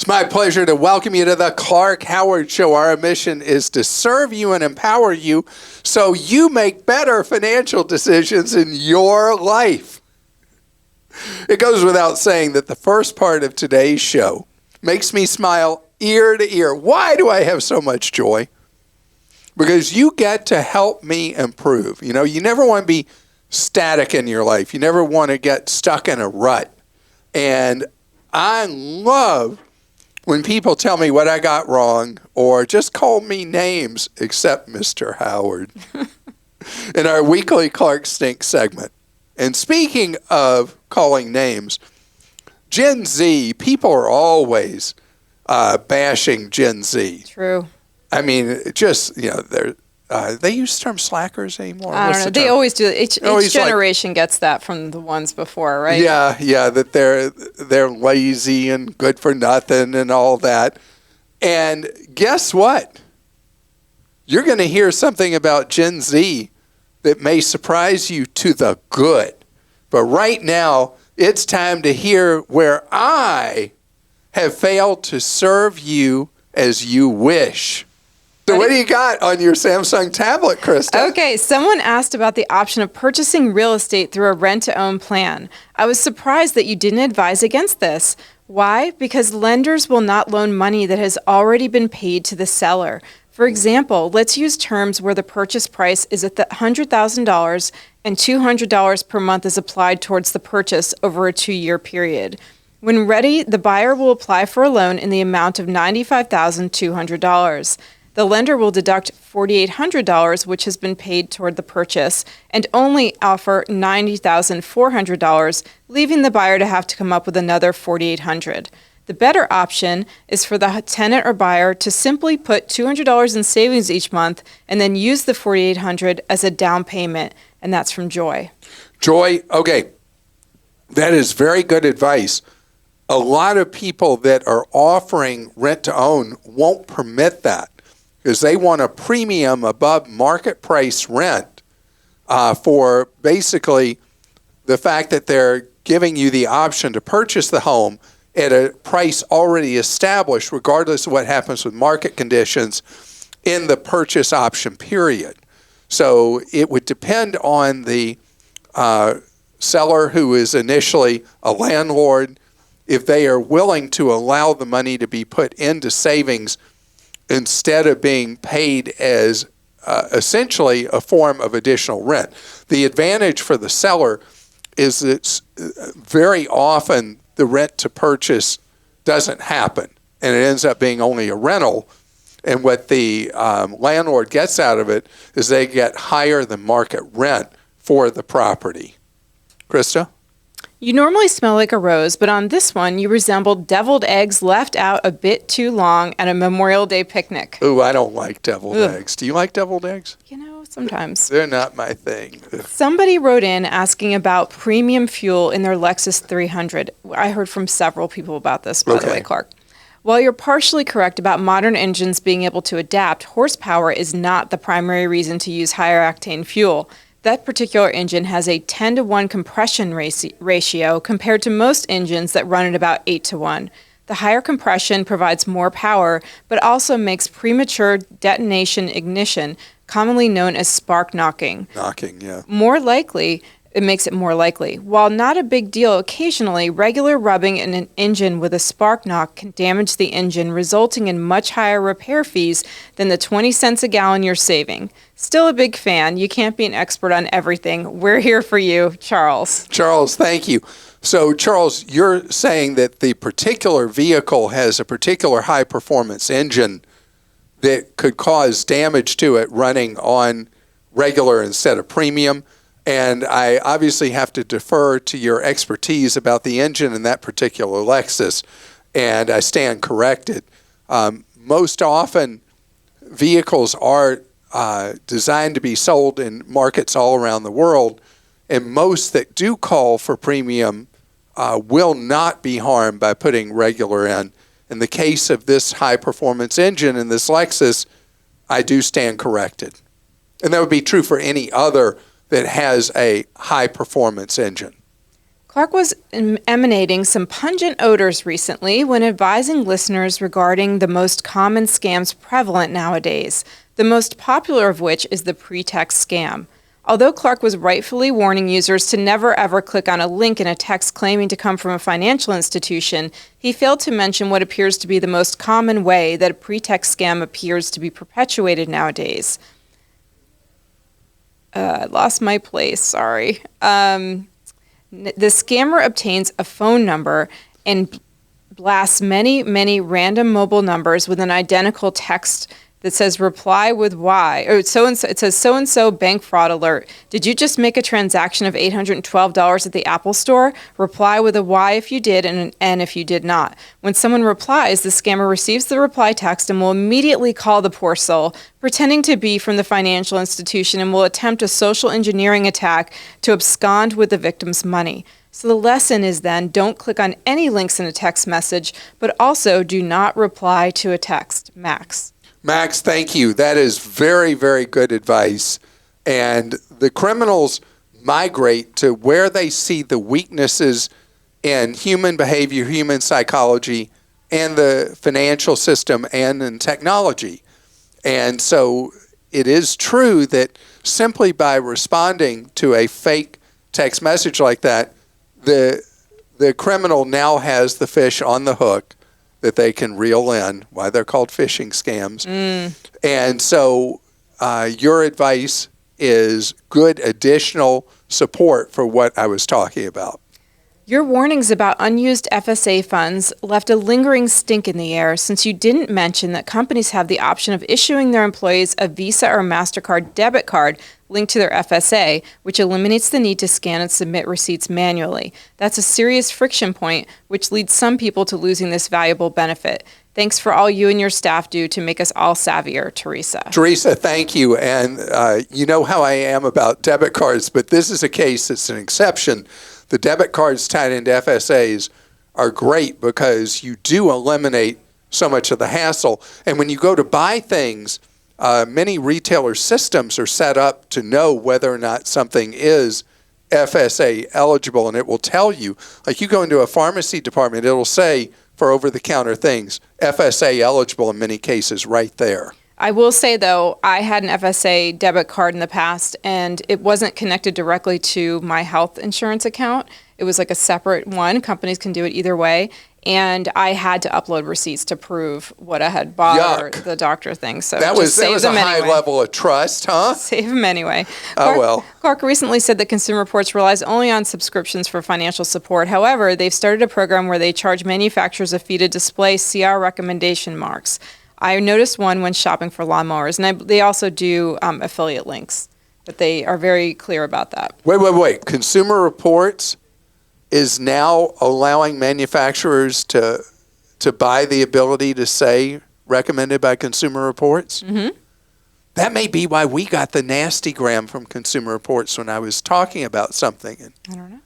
It's my pleasure to welcome you to the Clark Howard Show. Our mission is to serve you and empower you so you make better financial decisions in your life. It goes without saying that the first part of today's show makes me smile ear to ear. Why do I have so much joy? Because you get to help me improve. You know, you never want to be static in your life. You never want to get stuck in a rut. And I love when people tell me what I got wrong or just call me names, except Mr. Howard, in our weekly Clark Stink segment. And speaking of calling names, Gen Z, people are always bashing Gen Z. True. I mean, just, you know, they use the term slackers anymore. I don't know. They always do. Each generation gets that from the ones before, right? Yeah, that they're lazy and good for nothing and all that. And guess what? You're going to hear something about Gen Z that may surprise you to the good. But right now, it's time to hear where I have failed to serve you as you wish. So what do you got on your Samsung tablet, Christa? Okay, someone asked about the option of purchasing real estate through a rent-to-own plan. I was surprised that you didn't advise against this. Why? Because lenders will not loan money that has already been paid to the seller. For example, let's use terms where the purchase price is at $100,000 and $200 per month is applied towards the purchase over a 2-year period. When ready, the buyer will apply for a loan in the amount of $95,200. The lender will deduct $4,800, which has been paid toward the purchase, and only offer $90,400, leaving the buyer to have to come up with another $4,800. The better option is for the tenant or buyer to simply put $200 in savings each month and then use the $4,800 as a down payment, and that's from Joy. Joy, okay, that is very good advice. A lot of people that are offering rent-to-own won't permit that, because they want a premium above market price rent for basically the fact that they're giving you the option to purchase the home at a price already established, regardless of what happens with market conditions in the purchase option period. So it would depend on the seller who is initially a landlord, if they are willing to allow the money to be put into savings instead of being paid as essentially a form of additional rent. The advantage for the seller is that very often the rent to purchase doesn't happen, and it ends up being only a rental. And what the landlord gets out of it is they get higher than market rent for the property. Christa? You normally smell like a rose, but on this one, you resemble deviled eggs left out a bit too long at a Memorial Day picnic. Ooh, I don't like deviled eggs. Do you like deviled eggs? You know, sometimes. They're not my thing. Somebody wrote in asking about premium fuel in their Lexus 300. I heard from several people about this, by the way, Clark. While you're partially correct about modern engines being able to adapt, horsepower is not the primary reason to use higher octane fuel. That particular engine has a 10-to-1 compression ratio compared to most engines that run at about 8-to-1. The higher compression provides more power, but also makes premature detonation ignition, commonly known as spark knocking. It makes it more likely. While not a big deal occasionally, regular rubbing in an engine with a spark knock can damage the engine, resulting in much higher repair fees than the 20 cents a gallon you're saving. Still a big fan. You can't be an expert on everything. We're here for you, Charles. Charles, thank you. So, Charles, you're saying that the particular vehicle has a particular high-performance engine that could cause damage to it running on regular instead of premium. And I obviously have to defer to your expertise about the engine in that particular Lexus, and I stand corrected. Most often, vehicles are designed to be sold in markets all around the world, and most that do call for premium will not be harmed by putting regular in. In the case of this high-performance engine in this Lexus, I do stand corrected. And that would be true for any other that has a high-performance engine. Clark was emanating some pungent odors recently when advising listeners regarding the most common scams prevalent nowadays, the most popular of which is the pretext scam. Although Clark was rightfully warning users to never ever click on a link in a text claiming to come from a financial institution, he failed to mention what appears to be the most common way that a pretext scam appears to be perpetuated nowadays. I lost my place, sorry. The scammer obtains a phone number and blasts many, many random mobile numbers with an identical text that says reply with Y, or so-and-so, it says so-and-so bank fraud alert. Did you just make a transaction of $812 at the Apple Store? Reply with a Y if you did and an N if you did not. When someone replies, the scammer receives the reply text and will immediately call the poor soul, pretending to be from the financial institution, and will attempt a social engineering attack to abscond with the victim's money. So the lesson is then, don't click on any links in a text message, but also do not reply to a text. Max, thank you. That is very, very good advice. And the criminals migrate to where they see the weaknesses in human behavior, human psychology, and the financial system and in technology. And so it is true that simply by responding to a fake text message like that, the criminal now has the fish on the hook that they can reel in, why they're called phishing scams. And so your advice is good additional support for what I was talking about. Your warnings about unused FSA funds left a lingering stink in the air since you didn't mention that companies have the option of issuing their employees a Visa or MasterCard debit card linked to their FSA, which eliminates the need to scan and submit receipts manually. That's a serious friction point, which leads some people to losing this valuable benefit. Thanks for all you and your staff do to make us all savvier, Teresa. Teresa, thank you. And you know how I am about debit cards, but this is a case that's an exception. The debit cards tied into FSAs are great because you do eliminate so much of the hassle. And when you go to buy things, many retailer systems are set up to know whether or not something is FSA eligible, and it will tell you. Like you go into a pharmacy department, it'll say for over-the-counter things, FSA eligible in many cases right there. I will say, though, I had an FSA debit card in the past, and it wasn't connected directly to my health insurance account. It was like a separate one. Companies can do it either way. And I had to upload receipts to prove what I had bought or the doctor thing. So that was a high level of trust, huh? Save them anyway. Clark recently said that Consumer Reports relies only on subscriptions for financial support. However, they've started a program where they charge manufacturers a fee to display CR recommendation marks. I noticed one when shopping for lawnmowers, and they also do affiliate links, but they are very clear about that. Wait. Consumer Reports is now allowing manufacturers to buy the ability to say recommended by Consumer Reports? Mm-hmm. That may be why we got the nastygram from Consumer Reports when I was talking about something. I don't know.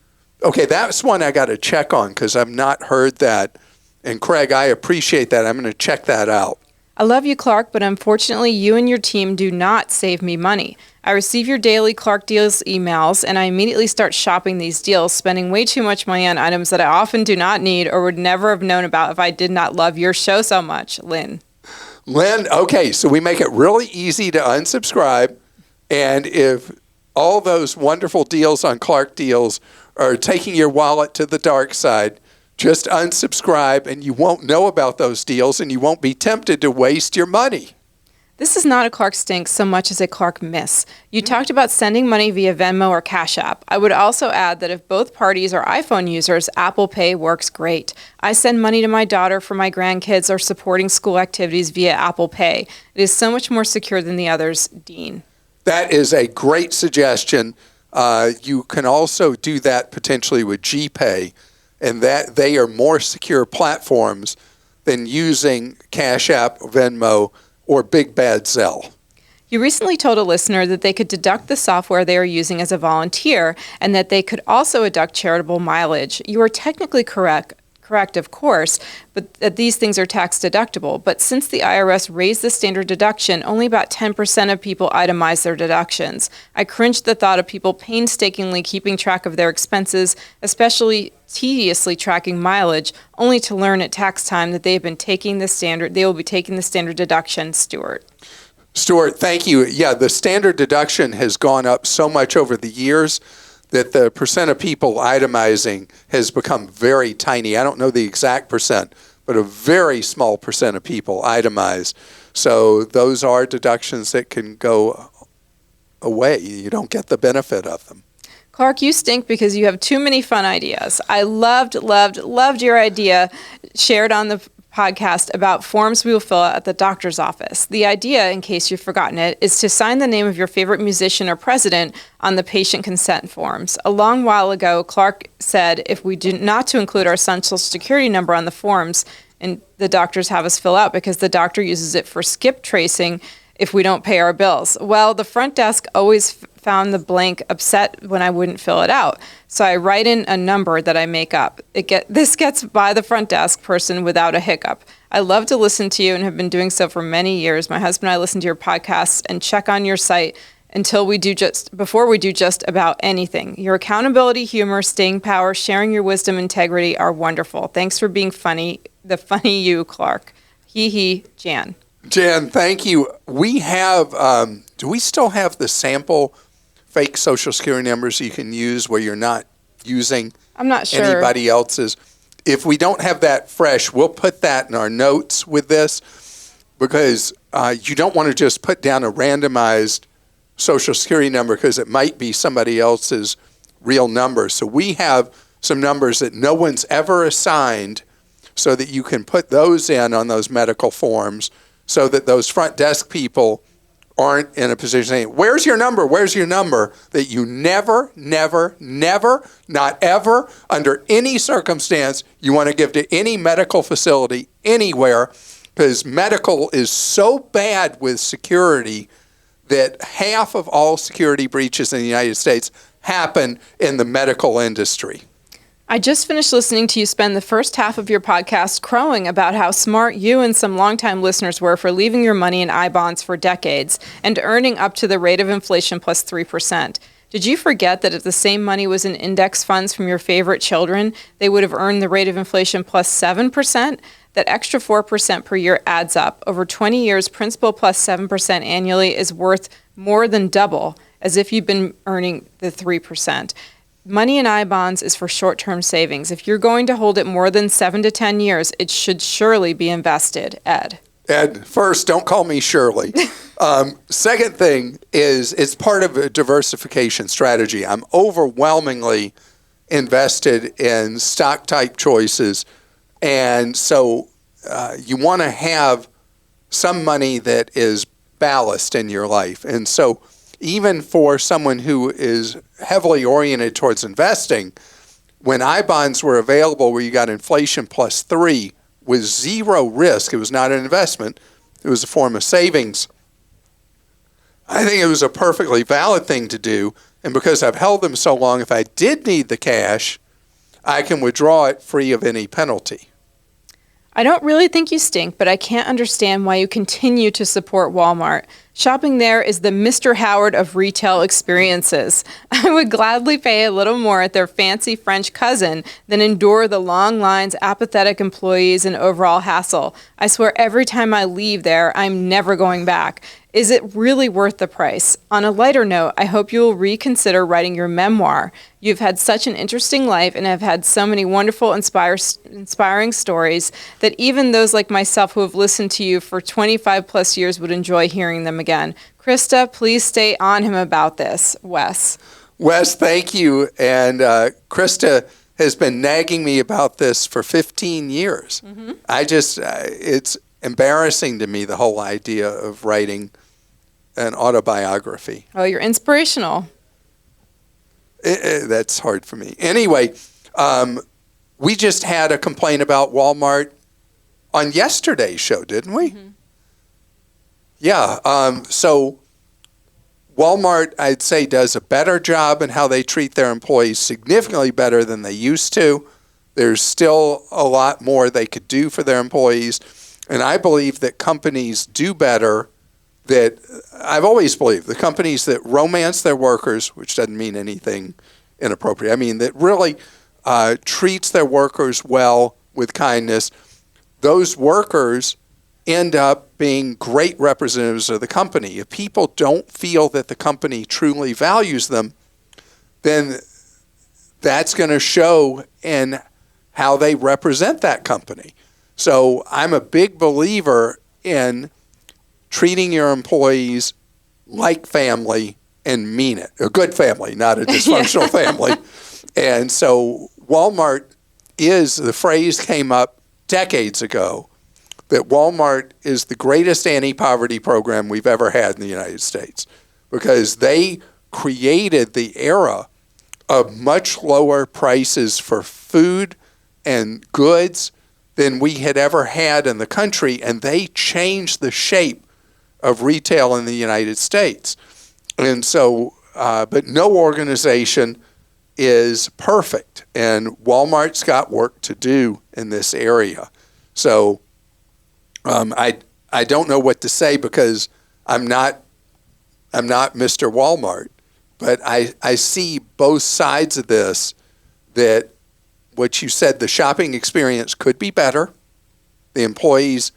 Okay, that's one I got to check on because I've not heard that. And Craig, I appreciate that. I'm going to check that out. I love you, Clark, but unfortunately, you and your team do not save me money. I receive your daily Clark Deals emails, and I immediately start shopping these deals, spending way too much money on items that I often do not need or would never have known about if I did not love your show so much. Lynn, okay, so we make it really easy to unsubscribe, and if all those wonderful deals on Clark Deals are taking your wallet to the dark side, just unsubscribe and you won't know about those deals and you won't be tempted to waste your money. This is not a Clark stink so much as a Clark miss. You talked about sending money via Venmo or Cash App. I would also add that if both parties are iPhone users, ApplePay works great. I send money to my daughter for my grandkids or supporting school activities via ApplePay. It is so much more secure than the others, Dean. That is a great suggestion. You can also do that potentially with GPay, and that they are more secure platforms than using Cash App, Venmo, or Big Bad Zelle. You recently told a listener that they could deduct the software they are using as a volunteer and that they could also deduct charitable mileage. You are technically correct, correct, of course, but that these things are tax deductible. But since the IRS raised the standard deduction, only about 10% of people itemize their deductions. I cringe at the thought of people painstakingly keeping track of their expenses, especially tediously tracking mileage, only to learn at tax time that they will be taking the standard deduction. Stuart, thank you. Yeah, the standard deduction has gone up so much over the years that the percent of people itemizing has become very tiny. I don't know the exact percent, but a very small percent of people itemize. So those are deductions that can go away. You don't get the benefit of them. Clark, you stink because you have too many fun ideas. I loved your idea shared on the podcast about forms we will fill out at the doctor's office. The idea, in case you've forgotten it, is to sign the name of your favorite musician or president on the patient consent forms. A long while ago, Clark said if we do not to include our social security number on the forms, and the doctors have us fill out because the doctor uses it for skip tracing if we don't pay our bills. Well, the front desk always found the blank upset when I wouldn't fill it out. So I write in a number that I make up. This gets by the front desk person without a hiccup. I love to listen to you and have been doing so for many years. My husband and I listen to your podcasts and check on your site before we do just about anything. Your accountability, humor, staying power, sharing your wisdom, integrity are wonderful. Thanks for being funny. The funny you, Clark. Jan. Jan, thank you. We have, do we still have the sample fake Social Security numbers you can use where you're not using I'm not sure. anybody else's? If we don't have that fresh, we'll put that in our notes with this because you don't want to just put down a randomized Social Security number because it might be somebody else's real number. So we have some numbers that no one's ever assigned so that you can put those in on those medical forms so that those front desk people aren't in a position saying, where's your number, that you never, not ever, under any circumstance, you want to give to any medical facility anywhere, because medical is so bad with security that half of all security breaches in the United States happen in the medical industry. I just finished listening to you spend the first half of your podcast crowing about how smart you and some longtime listeners were for leaving your money in I-bonds for decades and earning up to the rate of inflation plus 3%. Did you forget that if the same money was in index funds from your favorite children, they would have earned the rate of inflation plus 7%? That extra 4% per year adds up. Over 20 years, principal plus 7% annually is worth more than double as if you've been earning the 3%. Money in I-bonds is for short-term savings. If you're going to hold it more than 7 to 10 years, it should surely be invested. Ed, first, don't call me Shirley. Second thing is it's part of a diversification strategy. I'm overwhelmingly invested in stock-type choices, and so you want to have some money that is ballast in your life. And so even for someone who is heavily oriented towards investing, when I-bonds were available where you got inflation plus 3 with zero risk, it was not an investment, it was a form of savings. I think it was a perfectly valid thing to do, and because I've held them so long, if I did need the cash, I can withdraw it free of any penalty. I don't really think you stink, but I can't understand why you continue to support Walmart. Shopping there is the Mr. Howard of retail experiences. I would gladly pay a little more at their fancy French cousin than endure the long lines, apathetic employees, and overall hassle. I swear every time I leave there, I'm never going back. Is it really worth the price? On a lighter note, I hope you will reconsider writing your memoir. You've had such an interesting life and have had so many wonderful, inspiring stories that even those like myself who have listened to you for 25 plus years would enjoy hearing them again. Christa, please stay on him about this. Wes, thank you. And Christa has been nagging me about this for 15 years. Mm-hmm. It's embarrassing to me, the whole idea of writing an autobiography. Oh, you're inspirational. That's hard for me. Anyway, we just had a complaint about Walmart on yesterday's show, didn't we? Mm-hmm. Yeah. So Walmart, I'd say, does a better job in how they treat their employees, significantly better than they used to. There's still a lot more they could do for their employees. And I believe that companies do better, that I've always believed the companies that romance their workers, which doesn't mean anything inappropriate, I mean that really treats their workers well with kindness, those workers end up being great representatives of the company. If people don't feel that the company truly values them, then that's going to show in how they represent that company. So I'm a big believer in treating your employees like family and mean it. A good family, not a dysfunctional family. And so Walmart the phrase came up decades ago that Walmart is the greatest anti-poverty program we've ever had in the United States, because they created the era of much lower prices for food and goods than we had ever had in the country, and they changed the shape of retail in the United States. And so, but no organization is perfect, and Walmart's got work to do in this area. So I don't know what to say, because I'm not Mr. Walmart, but I see both sides of this, that what you said, the shopping experience could be better. The employees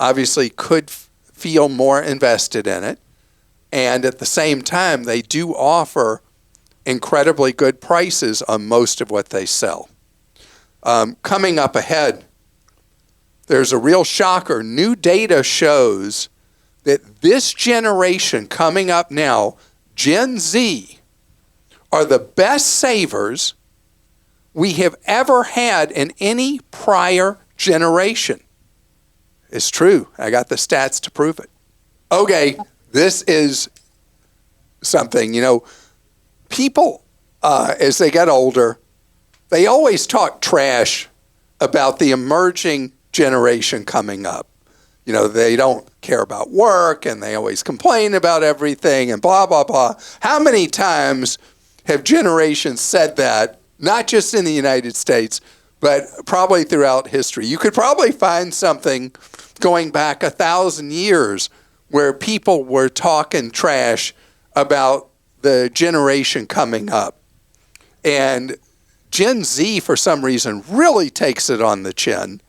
obviously could feel more invested in it. And at the same time, they do offer incredibly good prices on most of what they sell. Coming up ahead, there's a real shocker. New data shows that this generation coming up now, Gen Z, are the best savers we have ever had in any prior generation. It's true. I got the stats to prove it. Okay, this is something, people, as they get older, they always talk trash about the emerging generation coming up. They don't care about work, and they always complain about everything and blah, blah, blah. How many times have generations said that, not just in the United States, but probably throughout history? You could probably find something going back 1,000 years where people were talking trash about the generation coming up. And Gen Z, for some reason, really takes it on the chin.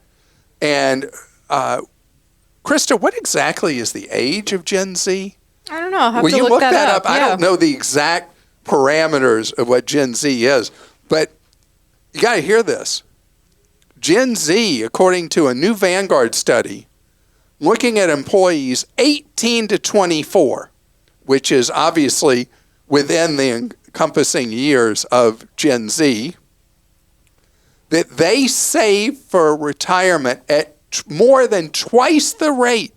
And Christa, what exactly is the age of Gen Z? I don't know. I'll have Will to you look that up? Yeah. I don't know the exact parameters of what Gen Z is, but you got to hear this. Gen Z, according to a new Vanguard study, looking at employees 18 to 24, which is obviously within the encompassing years of Gen Z, that they save for retirement at more than twice the rate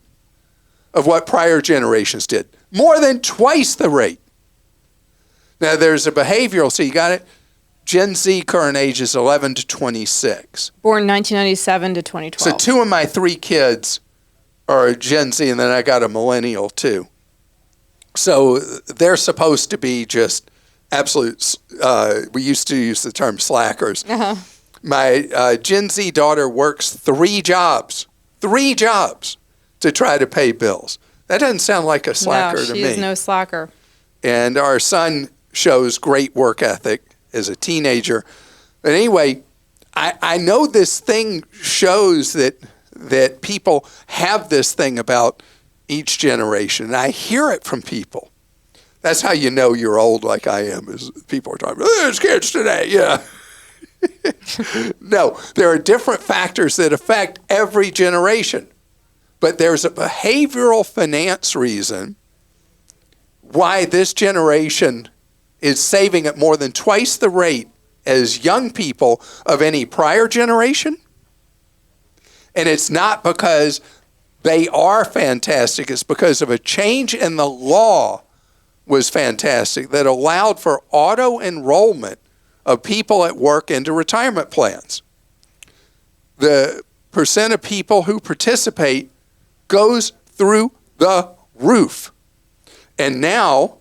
of what prior generations did. More than twice the rate. Now, there's a behavioral, so you got it. Gen Z current age is 11 to 26. Born 1997 to 2012. So 2 of my 3 kids are Gen Z, and then I got a millennial too. So they're supposed to be just absolute, we used to use the term slackers. Uh-huh. My Gen Z daughter works 3 jobs to try to pay bills. That doesn't sound like a slacker to me. No, she is no slacker. And our son shows great work ethic as a teenager. But anyway, I know this thing shows that people have this thing about each generation. And I hear it from people. That's how you know you're old like I am, is people are talking about, there's kids today, yeah. No, there are different factors that affect every generation. But there's a behavioral finance reason why this generation is saving at more than twice the rate as young people of any prior generation. And it's not because they are fantastic. It's because of a change in the law was fantastic that allowed for auto-enrollment of people at work into retirement plans. The percent of people who participate goes through the roof. And now,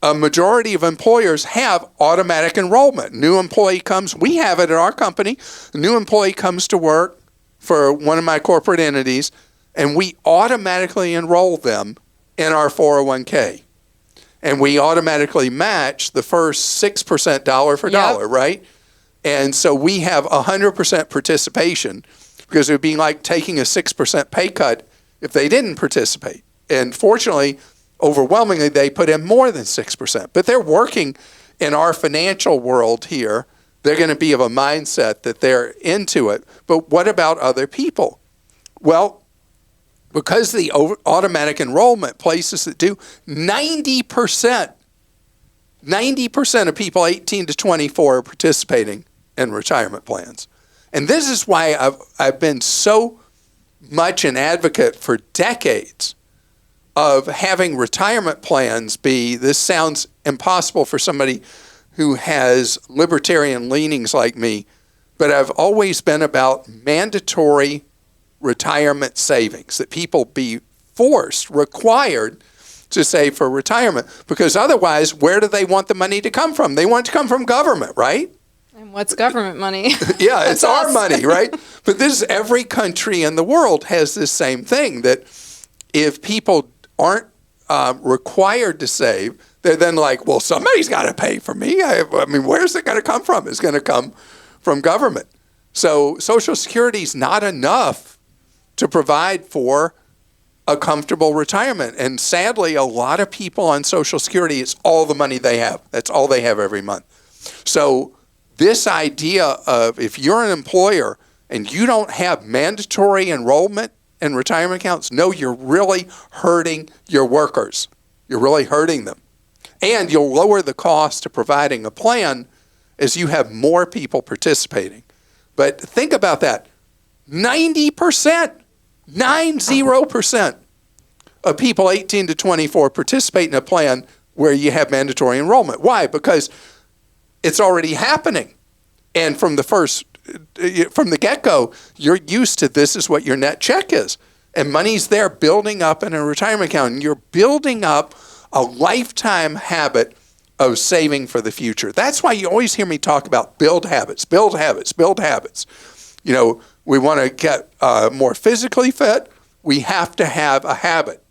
a majority of employers have automatic enrollment. New employee comes, we have it at our company. A new employee comes to work for one of my corporate entities, and we automatically enroll them in our 401k. And we automatically match the first 6% dollar for dollar, right? And so we have 100% participation, because it would be like taking a 6% pay cut if they didn't participate. And fortunately, overwhelmingly, they put in more than 6%. But they're working in our financial world here. They're going to be of a mindset that they're into it. But what about other people? Well, because the automatic enrollment places that do, 90% of people 18 to 24 are participating in retirement plans. And this is why I've been so much an advocate for decades of having retirement plans be, this sounds impossible for somebody who has libertarian leanings like me, but I've always been about mandatory retirement savings, that people be required to save for retirement, because otherwise, where do they want the money to come from? They want it to come from government, right? And what's government money? Yeah, it's our money, right? But every country in the world has this same thing, that if people aren't required to save, they're then like, well, somebody's got to pay for me. I mean, where's it going to come from? It's going to come from government. So Social Security is not enough to provide for a comfortable retirement. And sadly, a lot of people on Social Security, it's all the money they have. That's all they have every month. So this idea of, if you're an employer and you don't have mandatory enrollment in retirement accounts, no, you're really hurting your workers. You're really hurting them. And you'll lower the cost of providing a plan as you have more people participating. But think about that. 90% of people 18 to 24 participate in a plan where you have mandatory enrollment. Why? Because it's already happening. And from the get-go, you're used to, this is what your net check is. And money's there building up in a retirement account. And you're building up a lifetime habit of saving for the future. That's why you always hear me talk about build habits, build habits, build habits. You know, we want to get more physically fit. We have to have a habit.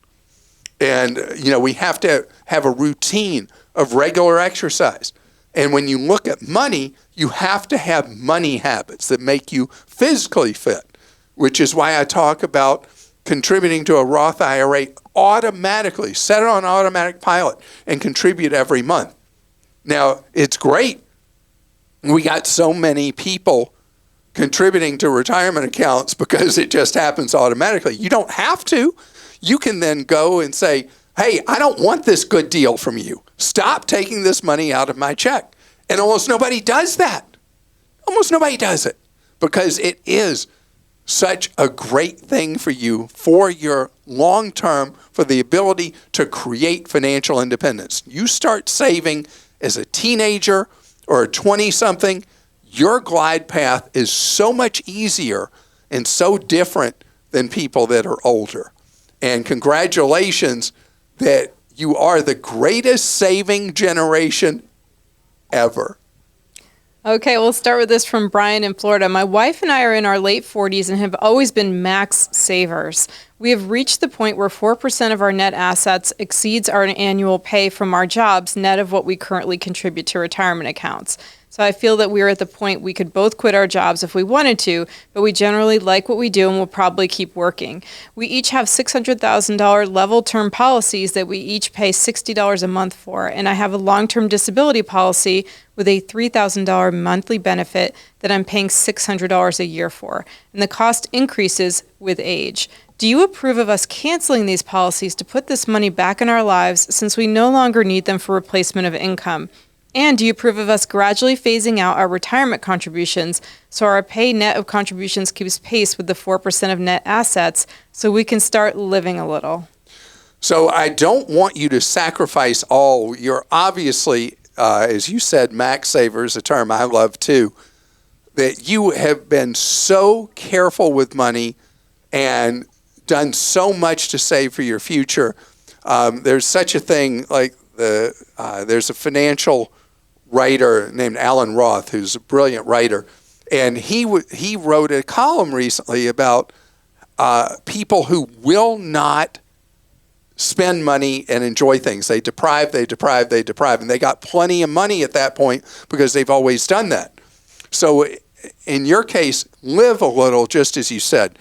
And, you know, we have to have a routine of regular exercise. And when you look at money, you have to have money habits that make you physically fit, which is why I talk about contributing to a Roth IRA automatically. Set it on automatic pilot and contribute every month. Now, it's great. We got so many people contributing to retirement accounts because it just happens automatically. You don't have to. You can then go and say, hey, I don't want this good deal from you. Stop taking this money out of my check. And almost nobody does that. Almost nobody does it, because it is such a great thing for you, for your long term, for the ability to create financial independence. You start saving as a teenager or a 20-something, your glide path is so much easier and so different than people that are older. And congratulations that you are the greatest saving generation ever. Okay, we'll start with this from Brian in Florida. My wife and I are in our late 40s and have always been max savers. We have reached the point where 4% of our net assets exceeds our annual pay from our jobs, net of what we currently contribute to retirement accounts. So I feel that we're at the point we could both quit our jobs if we wanted to, but we generally like what we do and will probably keep working. We each have $600,000 level term policies that we each pay $60 a month for, and I have a long-term disability policy with a $3,000 monthly benefit that I'm paying $600 a year for, and the cost increases with age. Do you approve of us canceling these policies to put this money back in our lives since we no longer need them for replacement of income? And do you approve of us gradually phasing out our retirement contributions so our pay net of contributions keeps pace with the 4% of net assets so we can start living a little? So I don't want you to sacrifice all. You're obviously, as you said, max savers, a term I love too, that you have been so careful with money and done so much to save for your future. There's such a thing, like there's a financial writer named Alan Roth, who's a brilliant writer, and he wrote a column recently about people who will not spend money and enjoy things. They deprive, and they got plenty of money at that point because they've always done that. So in your case, live a little, just as you said.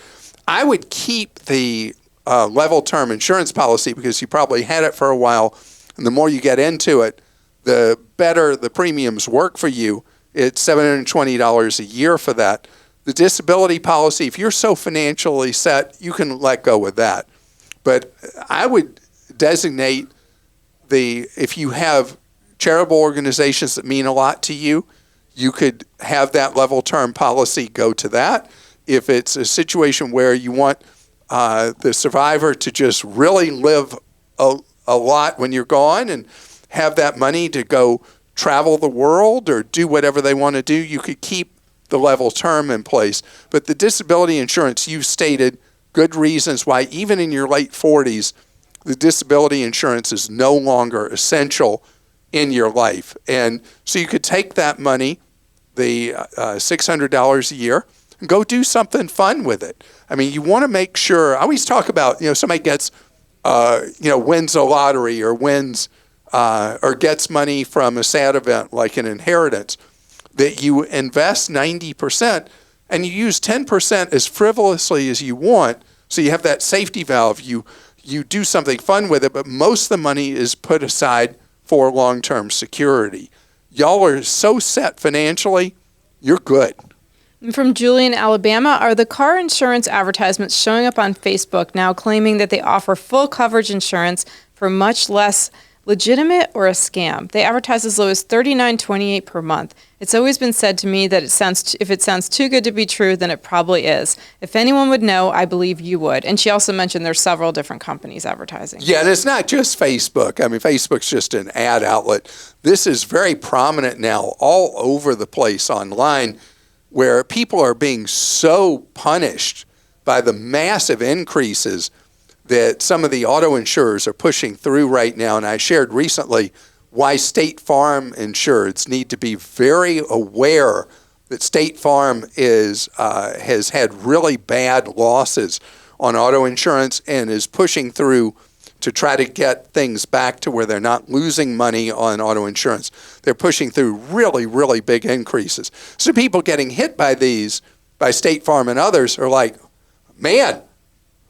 I would keep the level term insurance policy because you probably had it for a while, and the more you get into it, the better the premiums work for you. It's $720 a year for that. The disability policy, if you're so financially set, you can let go with that. But I would designate if you have charitable organizations that mean a lot to you, you could have that level term policy go to that. If it's a situation where you want the survivor to just really live a lot when you're gone and have that money to go travel the world or do whatever they want to do, you could keep the level term in place. But the disability insurance, you've stated good reasons why even in your late 40s, the disability insurance is no longer essential in your life. And so you could take that money, the $600 a year, and go do something fun with it. I mean, you want to make sure, I always talk about, somebody gets, wins a lottery or wins or gets money from a sad event like an inheritance, that you invest 90% and you use 10% as frivolously as you want. So you have that safety valve. You do something fun with it, but most of the money is put aside for long-term security. Y'all are so set financially, you're good. From Julie in Alabama, are the car insurance advertisements showing up on Facebook now claiming that they offer full coverage insurance for much less legitimate or a scam? They advertise as low as $39.28 per month. It's always been said to me that if it sounds too good to be true, then it probably is. If anyone would know, I believe you would. And she also mentioned there's several different companies advertising. Yeah, and it's not just Facebook. I mean, Facebook's just an ad outlet. This is very prominent now all over the place online, where people are being so punished by the massive increases that some of the auto insurers are pushing through right now. And I shared recently why State Farm insureds need to be very aware that State Farm has had really bad losses on auto insurance and is pushing through to try to get things back to where they're not losing money on auto insurance. They're pushing through really, really big increases. So people getting hit by these, by State Farm and others, are like, man,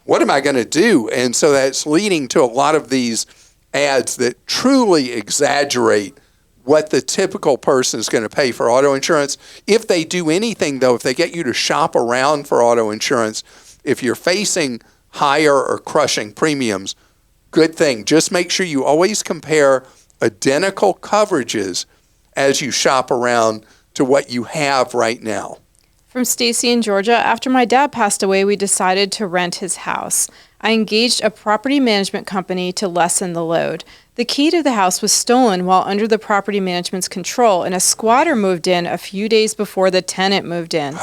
what am I going to do? And so that's leading to a lot of these ads that truly exaggerate what the typical person is going to pay for auto insurance. If they do anything, though, if they get you to shop around for auto insurance, if you're facing higher or crushing premiums, good thing. Just make sure you always compare identical coverages as you shop around to what you have right now. From Stacy in Georgia, after my dad passed away, we decided to rent his house. I engaged a property management company to lessen the load. The key to the house was stolen while under the property management's control, and a squatter moved in a few days before the tenant moved in.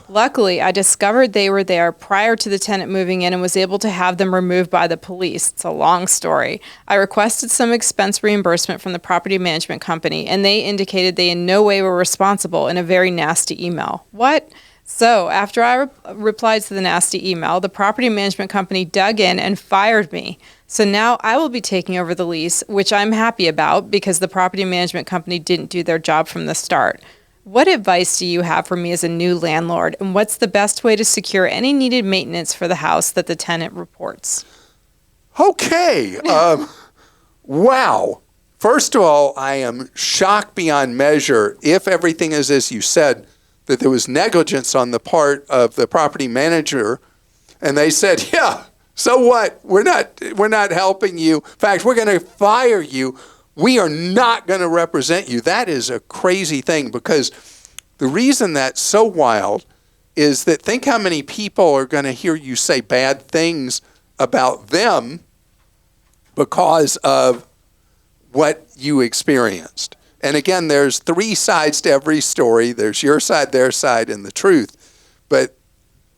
Luckily, I discovered they were there prior to the tenant moving in and was able to have them removed by the police. It's a long story. I requested some expense reimbursement from the property management company, and they indicated they in no way were responsible in a very nasty email. What? So, after I replied to the nasty email, the property management company dug in and fired me. So now I will be taking over the lease, which I'm happy about because the property management company didn't do their job from the start. What advice do you have for me as a new landlord, and what's the best way to secure any needed maintenance for the house that the tenant reports? Okay. Wow. First of all, I am shocked beyond measure, if everything is as you said, that there was negligence on the part of the property manager, and they said, yeah, so what? We're not helping you. In fact, we're going to fire you. We are not going to represent you. That is a crazy thing, because the reason that's so wild is that think how many people are going to hear you say bad things about them because of what you experienced. And again, there's three sides to every story. There's your side, their side, and the truth. But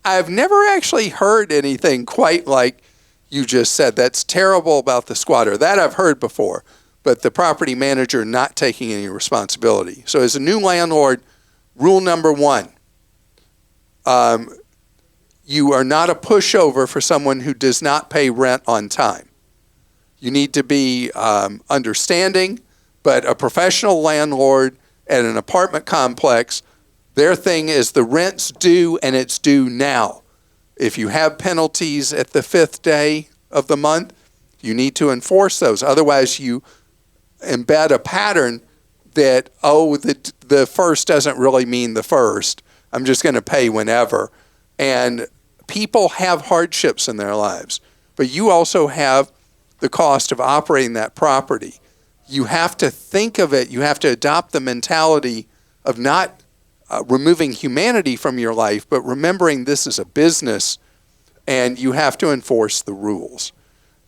I've never actually heard anything quite like you just said. That's terrible about the squatter. That I've heard before. but the property manager not taking any responsibility. So as a new landlord, rule number one, you are not a pushover for someone who does not pay rent on time. You need to be understanding, but a professional landlord at an apartment complex, their thing is the rent's due and it's due now. If you have penalties at the 5th day of the month, you need to enforce those. Otherwise, you embed a pattern that, the first doesn't really mean the first. I'm just going to pay whenever. And people have hardships in their lives, but you also have the cost of operating that property. You have to think of it, you have to adopt the mentality of not removing humanity from your life, but remembering this is a business and you have to enforce the rules.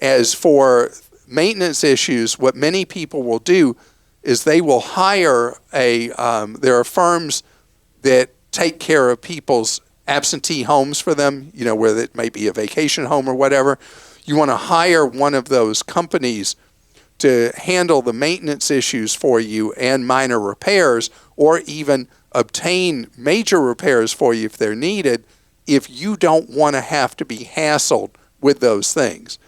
As for maintenance issues, what many people will do is they will hire there are firms that take care of people's absentee homes for them, where it may be a vacation home or whatever. You want to hire one of those companies to handle the maintenance issues for you and minor repairs, or even obtain major repairs for you if they're needed, if you don't want to have to be hassled with those things.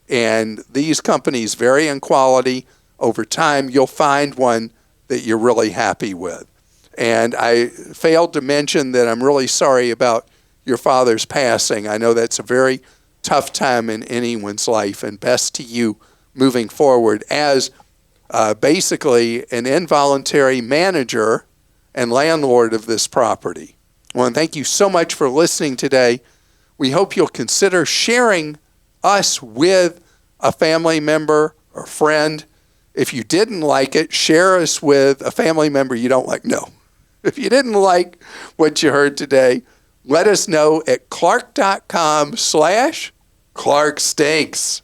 And these companies vary in quality. Over time, you'll find one that you're really happy with. And I failed to mention that I'm really sorry about your father's passing. I know that's a very tough time in anyone's life, and best to you moving forward as basically an involuntary manager and landlord of this property. I want to thank you so much for listening today. We hope you'll consider sharing us with a family member or friend. If you didn't like it, share us with a family member you don't like. No. If you didn't like what you heard today, let us know at clark.com/ClarkStinks.